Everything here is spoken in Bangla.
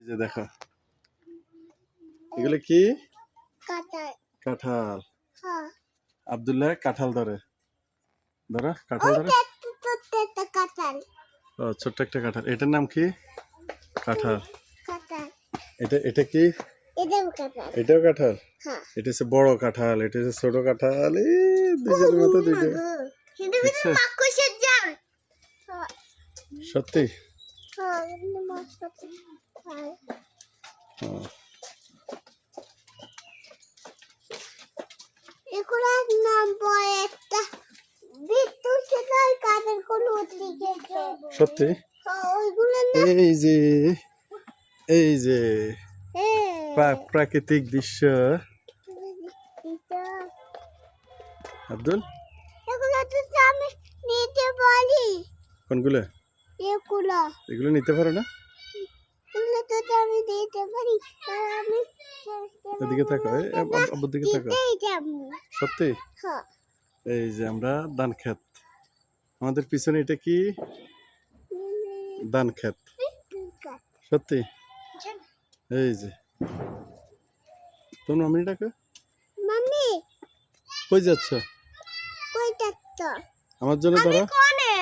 যে দেখো এগুলো কি? কাঁঠাল। কাঁঠাল। হ্যাঁ। আব্দুল্লাহ কাঁঠাল ধরে কাঁঠাল ধরে। একটা কাঁঠাল। ও ছোট্ট একটা কাঁঠাল, এটার নাম কি? কাঁঠাল। কাঁঠাল। এটা কি? এটাও কাঁঠাল। এটাও কাঁঠাল। হ্যাঁ। এটা হচ্ছে বড় কাঁঠাল, এটা হচ্ছে ছোট কাঁঠাল। দুইজনের মতো দুইটা। কিন্তু মাকুশের জাল। সত্যি? হ্যাঁ, কিন্তু মাছ পাচ্ছে। হ্যাঁ। এগুলোর নাম পরে একটা বিদ্যুৎ সেটাই কাদের কোন লিখেছে। সত্যি? ওইগুলো না। এই যে প্রাকৃতিক দৃশ্য। আব্দুল এগুলো তো আমি নিতে পারি। কোনগুলো? এগুলো নিতে পারো না? এগুলো তো আমি নিতে পারি। আমি এদিকে তাকাও, আব্বুর দিকে তাকাও। সত্যি? হ্যাঁ। এই যে আমরা ধান ক্ষেত, আমাদের পিছনে এটা কি? ধান ক্ষেত। সত্যি? এই যে তোমার মামি ডাকো। মাম্মি কই যাচ্ছ? কই যাচ্ছ? আমার জন্য দাঁড়াও। কোনে?